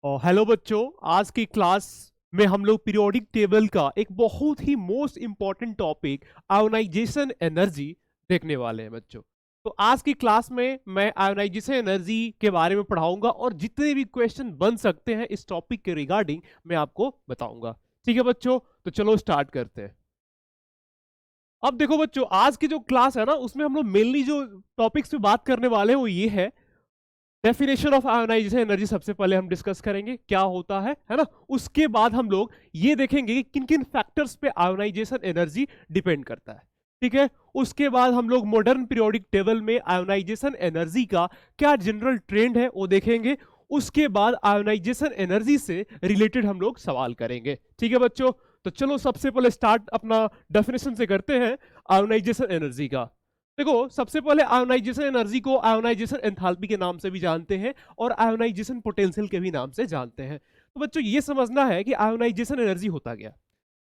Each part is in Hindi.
और हेलो बच्चों, आज की क्लास में हम लोग पीरियोडिक टेबल का एक बहुत ही most important topic ionisation energy देखने वाले हैं बच्चों। तो आज की क्लास में मैं आयोनाइजेशन एनर्जी के बारे में पढ़ाऊंगा और जितने भी क्वेश्चन बन सकते हैं इस टॉपिक के रिगार्डिंग मैं आपको बताऊंगा। ठीक है बच्चों, तो चलो स्टार्ट करते हैं। अब देखो बच्चों, आज की जो क्लास है ना उसमें हम लोग मेनली जो टॉपिक्स पे बात करने वाले हैं वो ये है। डेफिनेशन ऑफ आयोनाइजेशन एनर्जी सबसे पहले हम डिस्कस करेंगे क्या होता है ना। उसके बाद हम लोग ये देखेंगे कि किन किन फैक्टर्स पे आयोनाइजेशन एनर्जी डिपेंड करता है। ठीक है। उसके बाद हम लोग मॉडर्न पीरियोडिक टेबल में आयोनाइजेशन एनर्जी का क्या जनरल ट्रेंड है वो देखेंगे। उसके बाद आयोनाइजेशन एनर्जी से रिलेटेड हम लोग सवाल करेंगे। ठीक है बच्चों, तो चलो सबसे पहले स्टार्ट अपना डेफिनेशन से करते हैं आयोनाइजेशन एनर्जी का। देखो, सबसे पहले आयोनाइजेशन एनर्जी को आयोनाइजेशन एंथैल्पी के नाम से भी जानते हैं और आयोनाइजेशन पोटेंशियल के भी नाम से जानते हैं। तो बच्चों ये समझना है कि आयोनाइजेशन एनर्जी होता क्या।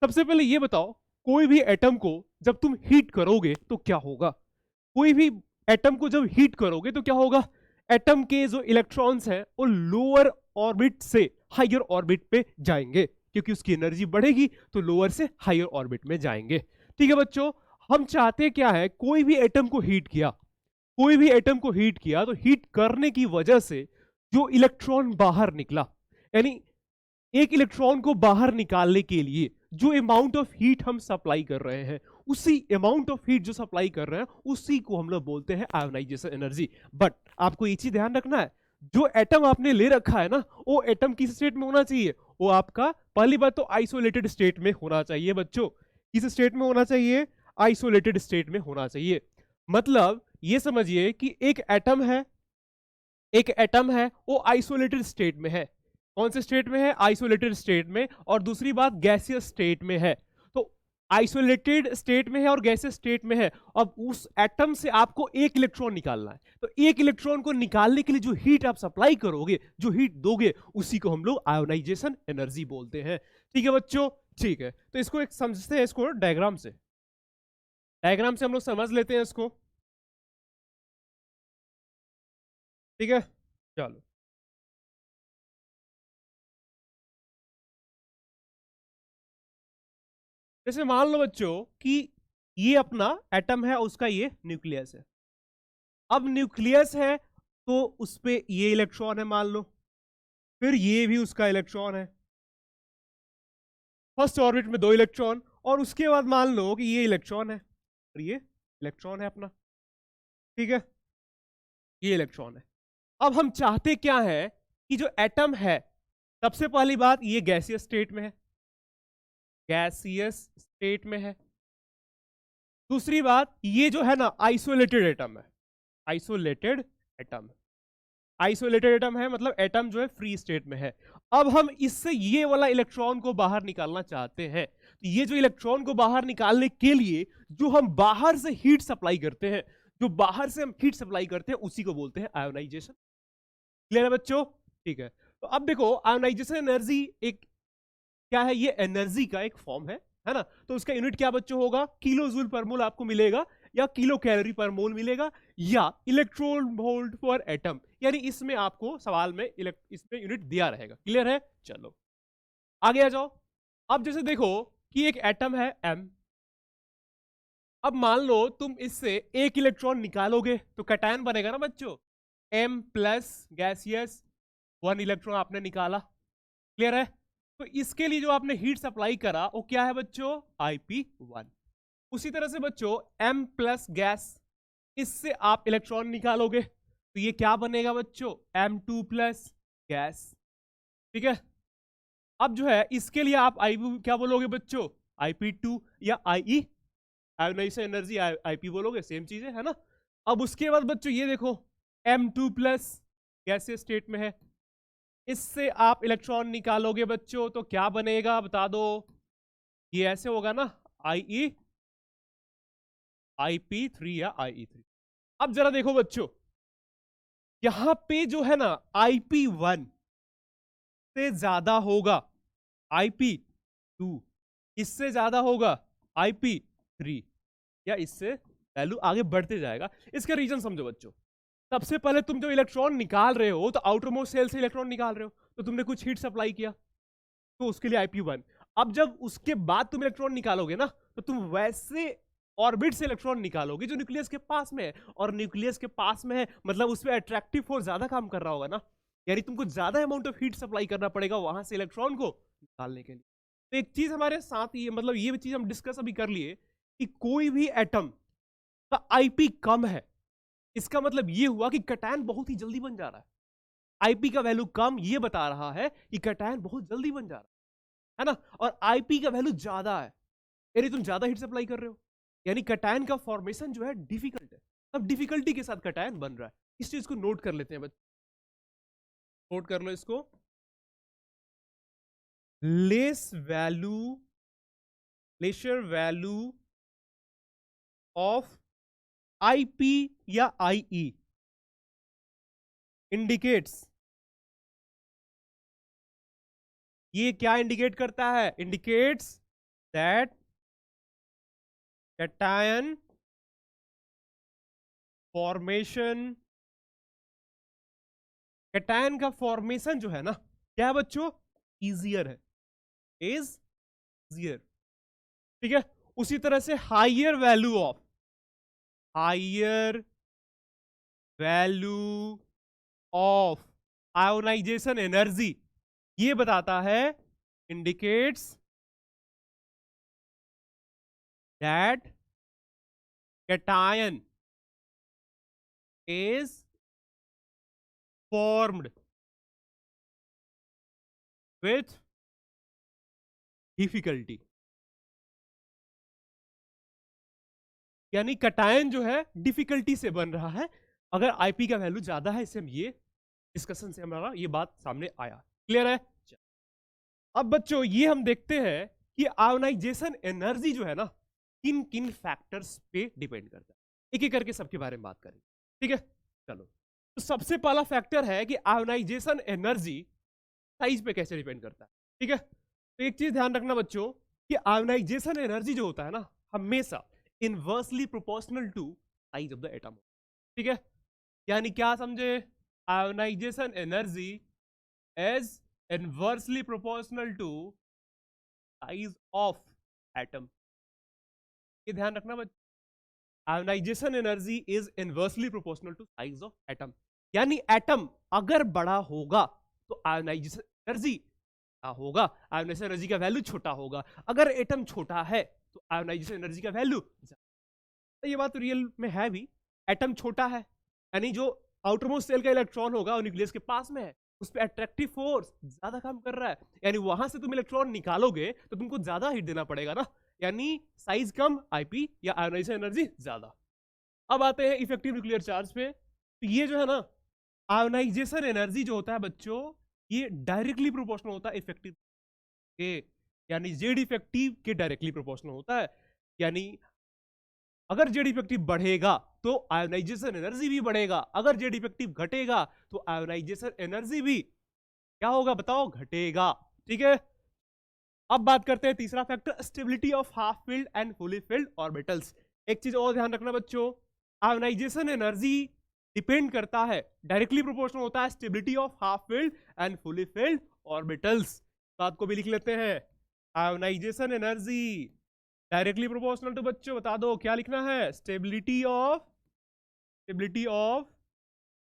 सबसे पहले ये बताओ, कोई भी एटम को जब तुम हीट करोगे तो क्या होगा। कोई भी एटम को जब हीट करोगे तो क्या होगा। एटम के जो इलेक्ट्रॉन्स हैं वो लोअर ऑर्बिट से हायर ऑर्बिट पे जाएंगे, क्योंकि उसकी एनर्जी बढ़ेगी तो लोअर से हायर ऑर्बिट में जाएंगे। ठीक है बच्चों, हम चाहते क्या है, कोई भी एटम को हीट किया, कोई भी एटम को हीट किया तो हीट करने की वजह से जो इलेक्ट्रॉन बाहर निकला, यानी एक इलेक्ट्रॉन को बाहर निकालने के लिए जो अमाउंट ऑफ हीट हम सप्लाई कर रहे हैं, उसी अमाउंट ऑफ हीट जो सप्लाई कर रहे हैं उसी को हम लोग बोलते हैं आयोनाइजेशन एनर्जी। बट आपको ये चीज ध्यान रखना है, जो एटम आपने ले रखा है ना वो एटम किस स्टेट में होना चाहिए। वो आपका पहली बात तो आइसोलेटेड स्टेट में होना चाहिए बच्चों। किस स्टेट में होना चाहिए, आइसोलेटेड स्टेट में होना चाहिए। मतलब ये समझिए कि एक एटम है, एक एटम है वो आइसोलेटेड स्टेट में है। कौन से स्टेट में है, आइसोलेटेड स्टेट में। और दूसरी बात गैसियस स्टेट में है। तो आइसोलेटेड स्टेट में है और गैसियस स्टेट में है। अब उस एटम से आपको एक इलेक्ट्रॉन निकालना है, तो एक इलेक्ट्रॉन को निकालने के लिए जो हीट आप सप्लाई करोगे, जो हीट दोगे, उसी को हम लोग आयोनाइजेशन एनर्जी बोलते हैं। ठीक है बच्चों, ठीक है। तो इसको एक समझते हैं, इसको डायग्राम से, डायग्राम से हम लोग समझ लेते हैं इसको। ठीक है, चलो। जैसे मान लो बच्चों कि ये अपना एटम है, उसका ये न्यूक्लियस है। अब न्यूक्लियस है तो उस पे ये इलेक्ट्रॉन है मान लो, फिर ये भी उसका इलेक्ट्रॉन है, फर्स्ट ऑर्बिट में दो इलेक्ट्रॉन, और उसके बाद मान लो कि ये इलेक्ट्रॉन है और ये इलेक्ट्रॉन है अपना। ठीक है, ये इलेक्ट्रॉन है। अब हम चाहते क्या है कि जो एटम है, सबसे पहली बात ये गैसियस स्टेट में है, गैसियस स्टेट में है। दूसरी बात ये जो है ना आइसोलेटेड एटम है, आइसोलेटेड एटम, आइसोलेटेड एटम है, मतलब एटम जो है फ्री स्टेट में है। अब हम इससे ये वाला इलेक्ट्रॉन को बाहर निकालना चाहते हैं, तो ये जो इलेक्ट्रॉन को बाहर निकालने के लिए जो हम बाहर से हीट सप्लाई करते हैं, जो बाहर से हम हीट सप्लाई करते हैं उसी को बोलते हैं आयोनाइजेशन। क्लियर है बच्चों, ठीक है। तो अब देखो, आयोनाइजेशन एनर्जी एक क्या है, ये एनर्जी का एक फॉर्म है ना। तो उसका यूनिट क्या बच्चों होगा, किलो जूल पर मोल आपको मिलेगा, या किलो कैलोरी पर मोल मिलेगा, या इलेक्ट्रॉन वोल्ट पर एटम, यानी इसमें आपको सवाल में इसमें यूनिट दिया रहेगा। क्लियर है, चलो आगे आ जाओ। अब जैसे देखो कि एक एटम है एम, अब मान लो तुम इससे एक इलेक्ट्रॉन निकालोगे तो कैटायन बनेगा ना बच्चों, M plus gaseous, one electron आपने निकाला। क्लियर है, तो इसके लिए जो आपने हीट सप्लाई करा वो क्या है बच्चों, IP1। उसी तरह से बच्चों M प्लस गैस, इससे आप इलेक्ट्रॉन निकालोगे तो ये क्या बनेगा बच्चों, M2 प्लस गैस। ठीक है, अब जो है इसके लिए आप क्या बोलोगे बच्चों, IP2 या IE, आयोनाइजेशन एनर्जी IP बोलोगे, सेम चीज है ना। अब उसके बाद बच्चों ये देखो M2 प्लस गैसियस स्टेट में है, इससे आप इलेक्ट्रॉन निकालोगे बच्चों तो क्या बनेगा बता दो, ये ऐसे होगा ना, IE IP3 या IE3। अब जरा देखो बच्चों, यहां पे जो है ना IP1 से ज्यादा होगा IP2, इससे ज्यादा होगा IP3, या इससे वैल्यू आगे बढ़ते जाएगा। इसका रीजन समझो बच्चों। सबसे पहले तुम जो इलेक्ट्रॉन निकाल रहे हो तो आउटर मोस्ट सेल से इलेक्ट्रॉन निकाल रहे हो, तो तुमने कुछ हीट सप्लाई किया, तो उसके लिए IP1। अब जब उसके बाद तुम इलेक्ट्रॉन निकालोगे ना, तो तुम वैसे ऑर्बिट से इलेक्ट्रॉन निकालोगे जो न्यूक्लियस के पास में है, और न्यूक्लियस के पास में है मतलब उसमें अट्रैक्टिव फोर्स ज्यादा काम कर रहा होगा ना, यानी तुमको ज्यादा अमाउंट ऑफ हीट सप्लाई करना पड़ेगा वहां से इलेक्ट्रॉन को निकालने के लिए। तो एक चीज हमारे साथ ये मतलब ये चीज हम डिस्कस अभी कर लिए कि कोई भी एटम का IP कम है, इसका मतलब ये हुआ कि कटायन बहुत ही जल्दी बन जा रहा है। IP का वैल्यू कम ये बता रहा है कि कटायन बहुत जल्दी बन जा रहा है ना, और IP का वैल्यू ज्यादा है यानी तुम ज्यादा हीट सप्लाई कर रहे हो, यानी कटायन का फॉर्मेशन जो है डिफिकल्ट है। अब डिफिकल्टी के साथ कटायन बन रहा है, इस चीज को नोट कर लेते हैं बच्चे, नोट कर लो इसको। Less value, lesser value of IP या IE इंडिकेट्स, ये क्या इंडिकेट करता है? Indicates that cation formation, cation का फॉर्मेशन जो है ना क्या है बच्चों? इजियर है, इज इजियर, ठीक है। उसी तरह से higher value of, higher value of ionization energy, ये बताता है indicates that cation is formed with difficulty, यानी कटायन जो है डिफिकल्टी से बन रहा है अगर IP का वैल्यू ज्यादा है। इससे हम ये डिस्कशन से हमारा ये बात सामने आया, क्लियर है? अब बच्चों ये हम देखते हैं कि आयोनाइजेशन एनर्जी जो है ना किन किन फैक्टर्स पे डिपेंड करता है, एक एक करके सबके बारे में बात करें, ठीक है। चलो, तो सबसे पहला फैक्टर है कि आयोनाइजेशन एनर्जी साइज पे कैसे डिपेंड करता है, ठीक है। तो एक चीज ध्यान रखना बच्चों कि आयोनाइजेशन एनर्जी जो होता है ना हमेशा inversely proportional to size of the atom, ठीक है। यानी क्या समझे? Ionization energy is inversely proportional to size of atom, ये ध्यान रखना बच्चों। Ionization energy is inversely proportional to size of atom, यानी एटम अगर बड़ा होगा तो आयोनाइजेशन एनर्जी होगा, आयोनाइजेशन एनर्जी का वैल्यू छोटा होगा। अगर एटम छोटा है तो आयोनाइजेशन एनर्जी का वैल्यू, तो ये बात रियल में है भी, एटम छोटा है यानी जो आउटरमोस्ट सेल का इलेक्ट्रॉन होगा और न्यूक्लियस के पास में है उस पर अट्रैक्टिव फोर्स ज्यादा काम कर रहा है, यानी वहां से तुम इलेक्ट्रॉन निकालोगे तो तुमको ज्यादा हीट देना पड़ेगा ना, यानी साइज कम IP या आयोनाइजेशन एनर्जी ज्यादा। अब आते हैं इफेक्टिव न्यूक्लियर चार्ज पे। तो ये जो है ना आयोनाइजेशन एनर्जी जो होता है बच्चों ये डायरेक्टली प्रोपोर्शनल होता है इफेक्टिव के, यानी जेड इफेक्टिव के डायरेक्टली प्रोपोर्शनल होता है। यानी अगर जेड इफेक्टिव बढ़ेगा तो आयोनाइजेशन एनर्जी भी बढ़ेगा, अगर जेड इफेक्टिव घटेगा तो आयोनाइजेशन एनर्जी भी क्या होगा बताओ? घटेगा, ठीक है। अब बात करते हैं तीसरा factor, stability of half filled and fully filled orbitals. एक चीज और ध्यान रखना बच्चों, आयोनाइजेशन एनर्जी डिपेंड करता है, डायरेक्टली प्रोपोर्शनल होता है stability of half filled and fully filled orbitals. बात को भी लिख लेते हैं, ionization energy directly proportional to, बच्चों बता दो क्या लिखना है? Stability of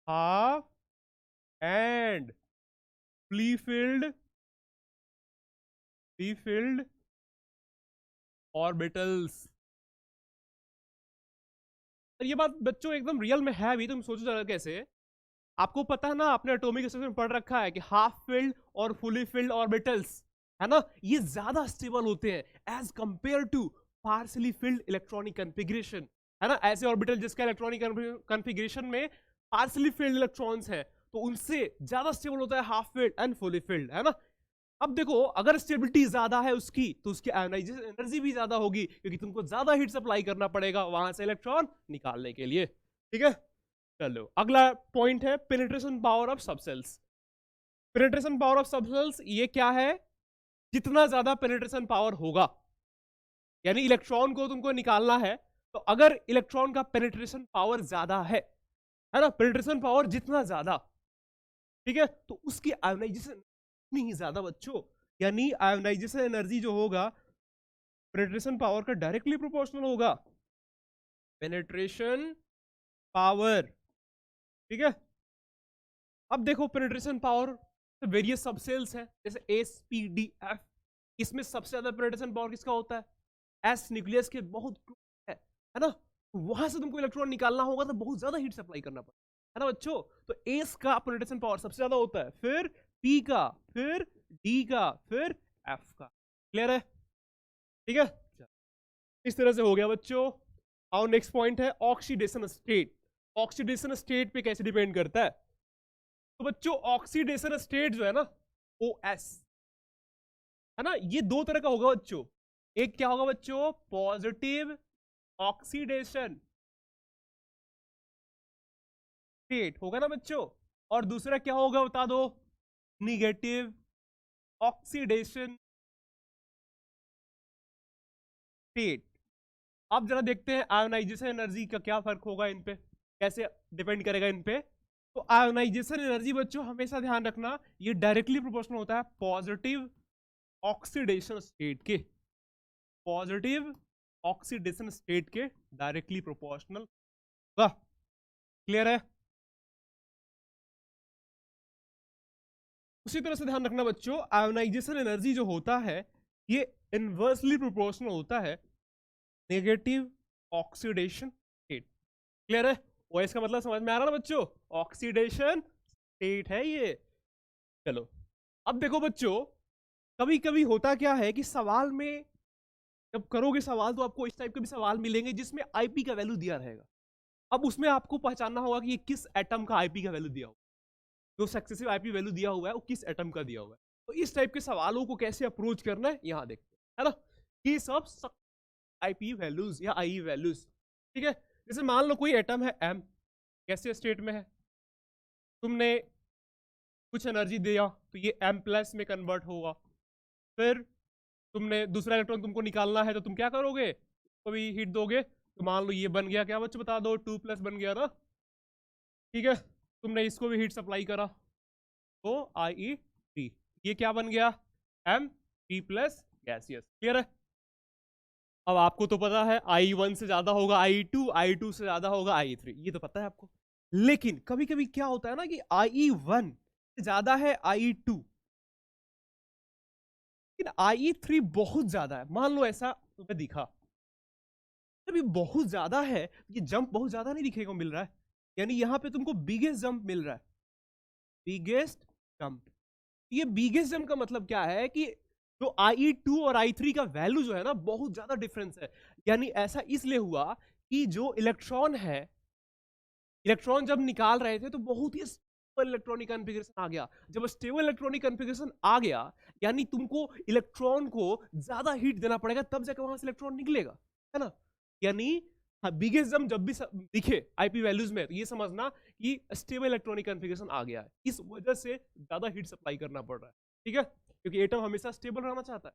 half and fully filled orbitals. ये बात बच्चों एकदम रियल में है भी, तुम सोचो जरा कैसे। आपको पता है ना, आपने एटॉमिक स्ट्रक्चर में पढ़ रखा है कि हाफ फिल्ड और फुली फिल्ड ऑर्बिटल्स है ना ये ज्यादा स्टेबल होते हैं as compare to partially filled electronic configuration, है ना। ऐसे ऑर्बिटल जिसका इलेक्ट्रॉनिक कॉन्फ़िगरेशन में पार्शियली फिल्ड इलेक्ट्रॉन्स है तो उनसे ज्यादा स्टेबल होता है half filled and fully filled, है ना। अब देखो अगर स्टेबिलिटी ज्यादा है उसकी तो उसकी आयोनाइजेशन एनर्जी भी ज्यादा होगी क्योंकि तुमको ज्यादा हीट सप्लाई करना पड़ेगा वहां से इलेक्ट्रॉन निकालने के लिए, ठीक है। चलो अगला पॉइंट है penetration power of subcells. Penetration power of subcells ये क्या है? जितना ज्यादा पेनिट्रेशन पावर होगा, यानी इलेक्ट्रॉन को तुमको निकालना है तो अगर इलेक्ट्रॉन का पेनिट्रेशन पावर ज्यादा है ना, पेनिट्रेशन पावर जितना ज्यादा, ठीक है, तो उसकी आयोनाइजेशन उतनी ही ज्यादा बच्चों, यानी आयोनाइजेशन एनर्जी जो होगा पेनिट्रेशन पावर का डायरेक्टली प्रोपोर्शनल होगा। पेनिट्रेशन पावर, ठीक है। अब देखो पेनिट्रेशन पावर वेरियस सबसेल्स है, जैसे एस पी डी एफ, इसमें सबसे ज्यादा पेनिट्रेशन पावर किसका होता है? एस न्यूक्लियस के बहुत क्लोज है ना। वहां से तुमको इलेक्ट्रॉन निकालना होगा तो बहुत ज्यादा हीट सप्लाई करना पड़ेगा, है ना बच्चों। तो एस का पेनिट्रेशन पावर सबसे ज्यादा होता है, फिर पी का, फिर डी का, फिर एफ का। क्लियर है? ठीक है, इस तरह से हो गया बच्चों। और नेक्स्ट पॉइंट है ऑक्सीडेशन स्टेट। ऑक्सीडेशन स्टेट पे कैसे डिपेंड करता है? तो बच्चों ऑक्सीडेशन स्टेट जो है ना, ओ एस, है ना, ये दो तरह का होगा बच्चों। एक क्या होगा बच्चों? पॉजिटिव ऑक्सीडेशन स्टेट होगा ना बच्चों, और दूसरा क्या होगा बता दो? Negative oxidation state. अब जरा देखते हैं आयोनाइजेशन एनर्जी का क्या फर्क होगा इन पे, कैसे डिपेंड करेगा इन पे। तो आयोनाइजेशन एनर्जी बच्चों हमेशा ध्यान रखना, ये डायरेक्टली प्रोपोर्शनल होता है पॉजिटिव ऑक्सीडेशन स्टेट के, पॉजिटिव ऑक्सीडेशन स्टेट के डायरेक्टली प्रोपोर्शनल होगा। क्लियर है? उसी तरह से ध्यान रखना बच्चों, आयोनाइजेशन एनर्जी जो होता है ये इनवर्सली प्रोपोर्शनल होता है नेगेटिव ऑक्सीडेशन स्टेट। क्लियर है? वो इसका मतलब समझ में आ रहा ना बच्चों? ऑक्सीडेशन स्टेट है ये। चलो अब देखो बच्चों, कभी कभी होता क्या है कि सवाल में जब करोगे सवाल तो आपको इस टाइप के भी सवाल मिलेंगे जिसमें आईपी का वैल्यू दिया रहेगा। अब उसमें आपको पहचानना होगा कि ये किस एटम का आईपी का वैल्यू दिया हुआ है, जो सक्सेसिव आईपी वैल्यू दिया हुआ है वो किस एटम का दिया हुआ है। तो इस टाइप के सवालों को कैसे अप्रोच करना है यहाँ देखते हैं, है ना। ये सब आईपी वैल्यूज या आई वैल्यूज, ठीक है। जैसे मान लो कोई एटम है एम, कैसे स्टेट में है, तुमने कुछ एनर्जी दिया तो ये एम प्लस में कन्वर्ट होगा। फिर तुमने दूसरा इलेक्ट्रॉन तुमको निकालना है तो तुम क्या करोगे? कभी हीट दोगे तो मान लो ये बन गया, क्या बच्चों बता दो? 2+ बन गया ना, ठीक है। तुमने इसको भी हीट सप्लाई करा तो IE3, ये क्या बन गया? M3+ gaseous. क्लियर है? अब आपको तो पता है I1 से ज्यादा होगा I2, I2 से ज्यादा होगा I3, ये तो पता है आपको। लेकिन कभी कभी क्या होता है ना कि IE1 से ज्यादा है I2, लेकिन IE3 बहुत ज्यादा है। मान लो ऐसा तुम्हें दिखा, जब ये बहुत ज्यादा है, ये जंप बहुत ज्यादा नहीं दिखेगा मिल रहा है, यानी यहां पे तुमको बिगेस्ट जंप मिल रहा है, बिगेस्ट जंप। ये बिगेस्ट जंप का मतलब क्या है कि जो IE2 और I3 का वैल्यू जो है ना बहुत ज्यादा डिफरेंस है। यानी ऐसा इसलिए हुआ कि जो इलेक्ट्रॉन है, इलेक्ट्रॉन जब निकाल रहे थे तो बहुत ही स्टेबल इलेक्ट्रॉनिक कॉन्फ़िगरेशन आ गया। जब स्टेबल इलेक्ट्रॉनिक कॉन्फ़िगरेशन आ गया यानी तुमको इलेक्ट्रॉन को ज्यादा हीट देना पड़ेगा तब जाकर वहां से इलेक्ट्रॉन निकलेगा, है ना। यानी बिगेस्ट जंप जब भी दिखे आईपी वैल्यूज में तो ये समझना कि स्टेबल इलेक्ट्रॉनिक कॉन्फ़िगरेशन आ गया है, इस वजह से ज्यादा हीट सप्लाई करना पड़ रहा है, ठीक है। क्योंकि एटम हमेशा स्टेबल रहना चाहता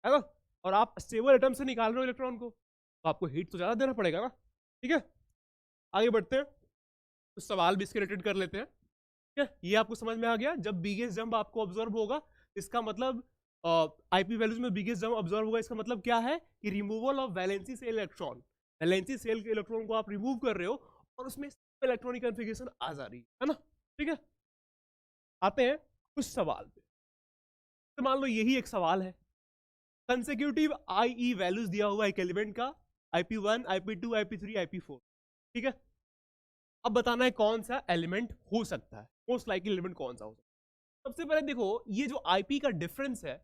है ना। और आप स्टेबल एटम से निकाल रहे हो इलेक्ट्रॉन को तो आपको हीट तो ज्यादा देना पड़ेगा ना, ठीक है। आगे बढ़ते हैं, तो सवाल भी इसके रिलेटेड कर लेते हैं, ठीक है। ये आपको समझ में आ गया, जब बिगेस्ट जंप आपको ऑब्जर्व होगा इसका मतलब आईपी वैल्यूज में बिगेस्ट जंप ऑब्जर्व होगा, इसका मतलब क्या है कि removal of valency shell electron, valency shell के इलेक्ट्रॉन को आप रिमूव कर रहे हो और उसमें इलेक्ट्रॉनिक कॉन्फ़िगरेशन आ जा रही है ना, ठीक है। आते हैं कुछ सवाल पे, तो मान लो यही एक सवाल है, कंसेक्यूटिव आईई वैल्यूज दिया हुआ एक एलिमेंट का, IP1, IP2, IP3, IP4, ठीक है। अब बताना है कौन सा एलिमेंट हो सकता है, मोस्ट लाइकली एलिमेंट कौन सा हो सकता है। सबसे पहले देखो ये जो आईपी का डिफरेंस है,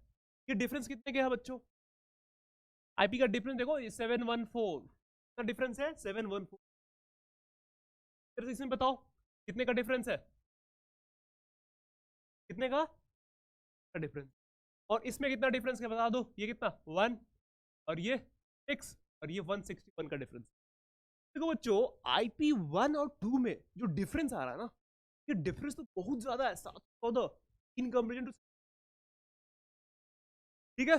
ये डिफरेंस कितने के है बच्चों? आईपी का डिफरेंस देखो 714 का डिफरेंस है, 714। इसमें बताओ कितने का डिफरेंस है, कितने का डिफरेंस, और इसमें कितना डिफरेंस है बता दो? ये कितना 1 और ये 6 और ये 161 का डिफरेंस। देखो बच्चों IP1 और 2 में जो डिफरेंस आ रहा है ना, ये डिफरेंस तो बहुत ज्यादा है, 714 इन कंपेरिजन टू, ठीक है।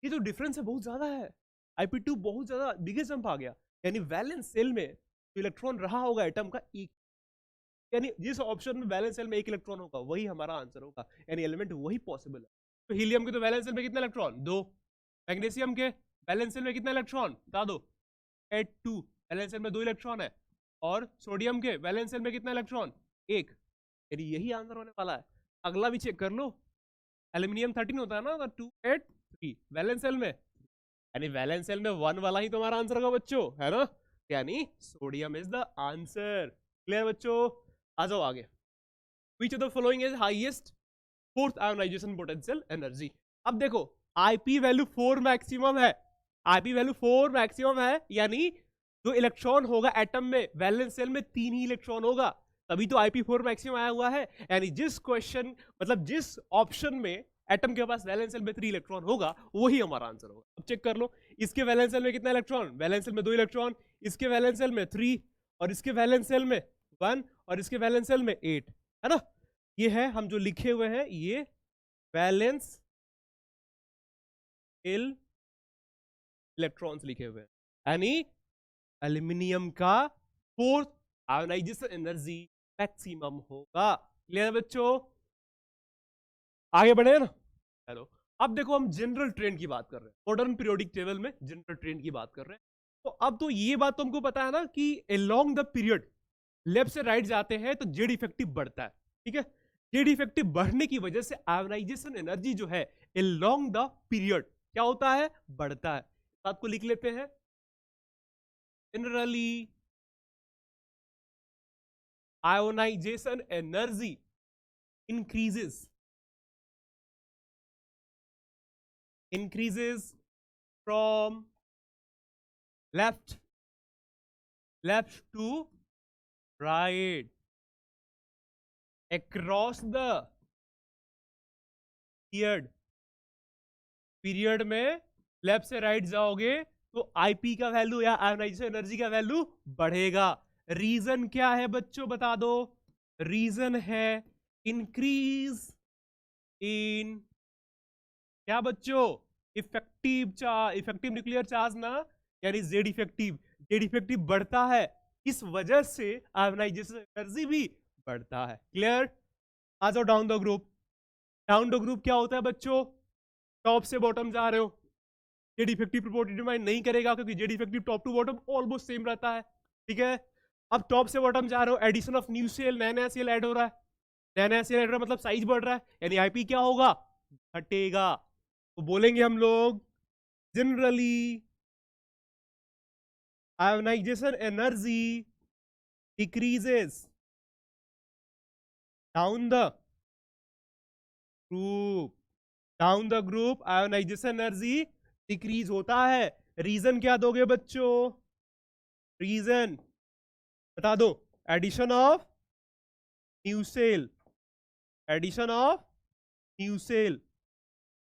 ये जो डिफरेंस है बहुत ज्यादा है, IP2 बहुत ज्यादा बिगेस्ट जंप आ गया, यानी वैलेंस सेल में जो इलेक्ट्रॉन रहा होगा एटम का एक, यानी जिस ऑप्शन में वैलेंस शेल में एक इलेक्ट्रॉन होगा वही हमारा आंसर होगा, यानी एलिमेंट वही पॉसिबल है। तो हीलियम के तो वैलेंस शेल में कितने इलेक्ट्रॉन, 2। मैग्नीशियम के वैलेंस शेल में कितने इलेक्ट्रॉन बता दो, 8 2, वैलेंस शेल में 2 इलेक्ट्रॉन है। और सोडियम के वैलेंस शेल में कितना इलेक्ट्रॉन, 1, यानी यही आंसर होने वाला है। अगला भी चेक कर लो, एल्यूमिनियम 13 होता है ना, 2 8 3 वैलेंस शेल में, यानी वैलेंस शेल में 1 वाला ही तुम्हारा आंसर होगा बच्चों, है ना, यानी sodium is the answer. Clear बच्चों, आ जाओ आगे। Which of the following is highest fourth ionization potential energy? अब देखो IP वैल्यू 4 मैक्सिमम है, IP वैल्यू 4 मैक्सिमम है, यानी जो इलेक्ट्रॉन होगा एटम में वैलेंस शेल में 3 ही इलेक्ट्रॉन होगा, तभी तो IP 4 मैक्सिमम आया हुआ है। यानी जिस क्वेश्चन मतलब जिस ऑप्शन में एटम के पास वैलेंस शेल में 3 इलेक्ट्रॉन होगा वही हमारा आंसर होगा। अब चेक कर लो, इसके वैलेंस शेल में कितना इलेक्ट्रॉन, वैलेंस शेल में 2 इलेक्ट्रॉन, इसके वैलेंस शेल में 3, और इसके वैलेंस शेल में 1, और इसके वैलेंस शेल में 8, है ना। ये है हम जो लिखे हुए हैं, ये वैलेंस शेल इलेक्ट्रॉन्स लिखे हुए हैं, यानी एल्यूमिनियम का 4th आयोनाइजेशन एनर्जी मैक्सिमम होगा। क्लियर बच्चों, आगे बढ़े ना। हेलो, अब देखो हम जनरल ट्रेंड की बात कर रहे हैं, मॉडर्न पीरियोडिक टेबल में जनरल ट्रेंड की बात कर रहे हैं। तो अब तो ये बात तुमको पता है ना कि अलोंग द पीरियड लेफ्ट से राइट जाते हैं तो जेड इफेक्टिव बढ़ता है, ठीक है। जेड इफेक्टिव बढ़ने की वजह से आयोनाइजेशन एनर्जी जो है अलोंग द पीरियड क्या होता है, बढ़ता है। बात को लिख लेते हैं, generally ionization energy increases from left to right across the period में लेफ्ट से राइट जाओगे तो आईपी का वैल्यू या आयोनाइजेशन एनर्जी का वैल्यू बढ़ेगा। रीजन क्या है बच्चों बता दो, रीजन है इंक्रीज इन क्या बच्चों, इफेक्टिव न्यूक्लियर चार्ज ना, यानी जेड इफेक्टिव बढ़ता है, इस वजह से आयोनाइजेशन एनर्जी भी बढ़ता है। क्लियर, आ जाओ down the group. Down the group क्या होता है बच्चों, टॉप से बॉटम जा रहे हो, जेड इफेक्टिव प्रॉपर्टी डिटरमाइन नहीं करेगा क्योंकि Z effective top to bottom almost same रहता है, ठीक है। अब टॉप से बॉटम जा रहे हो, एडिशन ऑफ न्यू सेल, नया नया सेल ऐड हो रहा है, नया नया सेल ऐड हो रहा है मतलब साइज बढ़ रहा है, यानी आईपी क्या होगा, घटेगा। तो बोलेंगे हम लोग generally ionization energy decreases down the group, down the group ionization energy decrease होता है। रीजन क्या दोगे बच्चों, रीजन बता दो, addition of new shell, addition of new shell.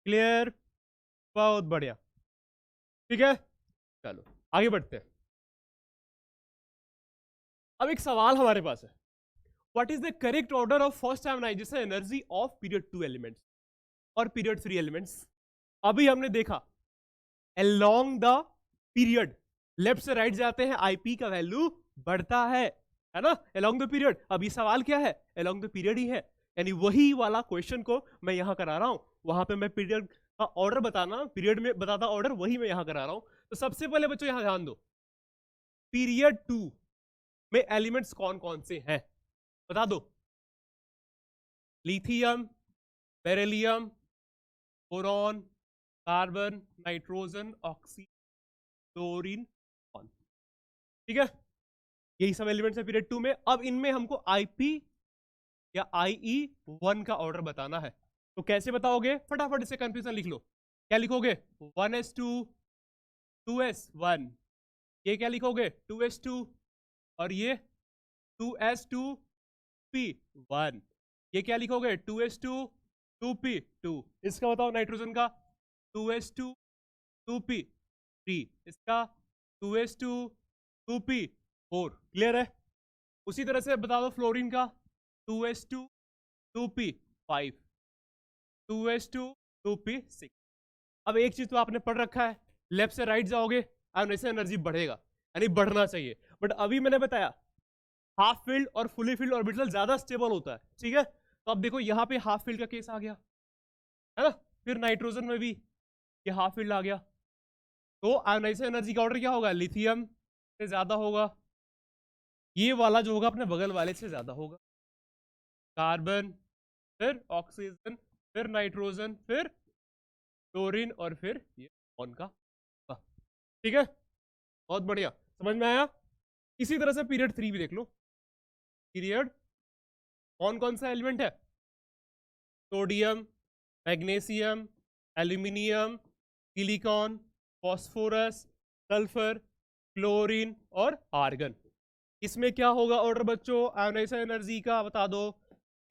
Clear, बहुत बढ़िया, ठीक है। चलो आगे बढ़ते हैं। अब एक सवाल हमारे पास है, what is the correct order of first ionization energy of period 2 elements और पीरियड 3 एलिमेंट्स। अभी हमने देखा अलोंग द पीरियड लेफ्ट से राइट जाते हैं आईपी का वैल्यू बढ़ता है ना, अलोंग द पीरियड। अब ये सवाल क्या है, अलोंग द पीरियड ही है, यानी वही वाला क्वेश्चन को मैं यहां करा रहा हूं, वहां पे मैं पीरियड का ऑर्डर बताना, पीरियड में बताता ऑर्डर, वही मैं यहां करा रहा हूं। तो सबसे पहले बच्चों यहां ध्यान दो, पीरियड 2 में एलिमेंट्स कौन कौन से हैं बता दो, lithium, beryllium, boron, carbon, nitrogen, oxygen, chlorine, ठीक है। यही सब एलिमेंट्स है पीरियड 2 में। अब इनमें हमको आईपी या आईई 1 का ऑर्डर बताना है, तो कैसे बताओगे, फटाफट इसे कंफ्यूजन लिख लो। क्या लिखोगे, 1s2 2s1, ये क्या लिखोगे 2s2, और ये 2s2p1, ये क्या लिखोगे 2s2 2p2। इसका बताओ नाइट्रोजन का 2s2 2p3, इसका 2s2 2p4। क्लियर है। उसी तरह से बता दो फ्लोरीन का 2s2 2p5, 2s2 2p6। अब एक चीज तो आपने पढ़ रखा है, लेफ्ट से राइट जाओगे आयोनाइजेशन एनर्जी बढ़ेगा, यानी बढ़ना चाहिए, बट अभी मैंने बताया हाफ फिल्ड और फुली फिल्ड ऑर्बिटल ज्यादा स्टेबल होता है, ठीक है। तो अब देखो यहाँ पे हाफ फिल्ड का केस आ गया, है ना। फिर नाइट्रोजन में भी ये हाफ फील्ड आ गया, तो आयोनाइजेशन एनर्जी का ऑर्डर क्या होगा, लिथियम से ज्यादा होगा, ये वाला जो होगा अपने बगल वाले से ज्यादा होगा। कार्बन, फिर ऑक्सीजन, फिर नाइट्रोजन, फिर क्लोरीन, और फिर ये ऑन का, ठीक है। बहुत बढ़िया, समझ में आया। इसी तरह से पीरियड 3 भी देख लो। पीरियड कौन कौन सा एलिमेंट है, sodium, magnesium, aluminium, silicon, phosphorus, sulphur, chlorine और आर्गन। इसमें क्या होगा ऑर्डर बच्चों आयोनाइजेशन एनर्जी का, बता दो।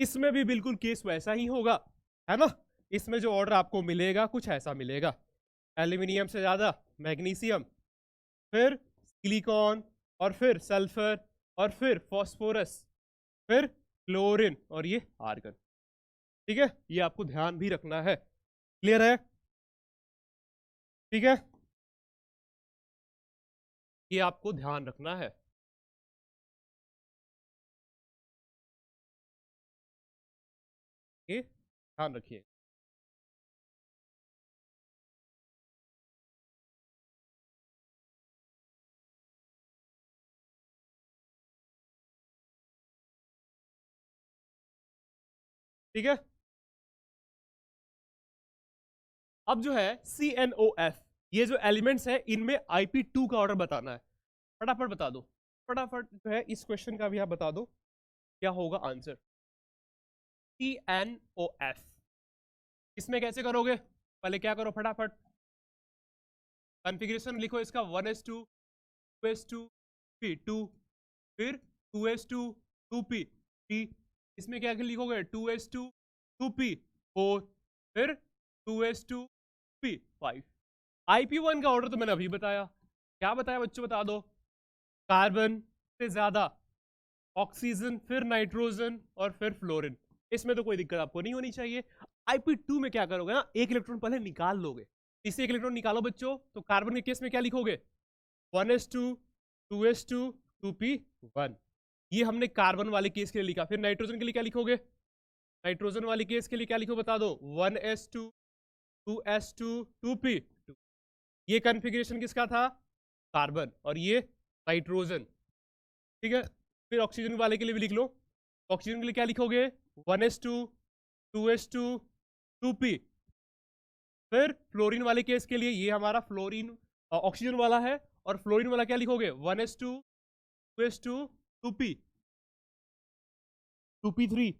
इसमें भी बिल्कुल केस वैसा ही होगा, है ना। इसमें जो ऑर्डर आपको मिलेगा कुछ ऐसा मिलेगा, एल्यूमिनियम से ज्यादा मैग्नीशियम, फिर सिलिकॉन, और फिर सल्फर, और फिर फॉस्फोरस, फिर क्लोरीन, और ये आर्गन, ठीक है। ये आपको ध्यान भी रखना है, क्लियर है, ठीक है। ये आपको ध्यान रखना है, ये ध्यान रखिए। ठीक है, अब जो है CNOF, ये जो एलिमेंट्स है इनमें IP2 का ऑर्डर बताना है। फटाफट बता दो, फटाफट जो है इस क्वेश्चन का भी आप बता दो क्या होगा आंसर। CNOF इसमें कैसे करोगे, पहले क्या करो फटाफट, कॉन्फ़िगरेशन लिखो इसका 1s2 2s2 P2, फिर 2s2 2p 3, इसमें क्या लिखोगे 2s2 2p 4, फिर 2s2 p 5। IP1 का ऑर्डर तो मैंने अभी बताया, क्या बताया बच्चों बता दो, कार्बन से ज्यादा ऑक्सीजन, फिर नाइट्रोजन, और फिर फ्लोरीन। इसमें तो कोई दिक्कत आपको नहीं होनी चाहिए। IP2 में क्या करोगे ना, एक इलेक्ट्रॉन पहले निकाल लोगे, इससे एक इलेक्ट्रॉन निकालो बच्चों, तो कार्बन के केस में क्या लिखोगे 1s2 2s2 2p1, ये हमने कार्बन वाले केस के लिए लिखा। फिर नाइट्रोजन के लिए क्या लिखोगे, नाइट्रोजन वाले केस के लिए क्या लिखो बता दो 1s2 2s2 2p2, ये कॉन्फ़िगरेशन किसका था, कार्बन, और ये नाइट्रोजन, ठीक है। फिर ऑक्सीजन वाले के लिए भी लिख लो, ऑक्सीजन के लिए क्या लिखोगे 1s2 2s2 2p, फिर फ्लोरीन वाले केस के लिए ये हमारा फ्लोरीन ऑक्सीजन वाला है, और फ्लोरीन वाला क्या लिखोगे 1s2 2s2 2p 2p3,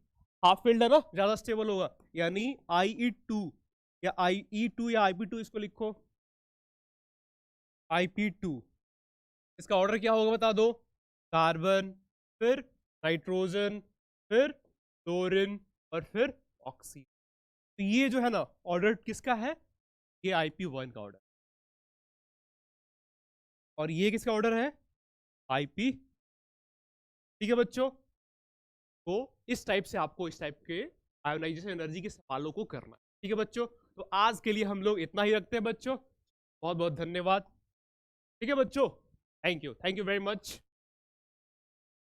half field है ना, ज्यादा स्टेबल होगा, यानी IE2 या IE2 या IP2 इसको लिखो IP2। इसका ऑर्डर क्या होगा बता दो, कार्बन, फिर नाइट्रोजन, फिर क्लोरीन, और फिर ऑक्सीजन। तो ये जो है ना ऑर्डर किसका है, ये IP1 का ऑर्डर, और ये किसका ऑर्डर है IP, ठीक है बच्चों। तो इस टाइप से आपको इस टाइप के आयोनाइजेशन एनर्जी के सवालों को करना, ठीक है बच्चों। तो आज के लिए हम लोग इतना ही रखते हैं बच्चों, बहुत बहुत धन्यवाद, ठीक है बच्चों, थैंक यू वेरी मच।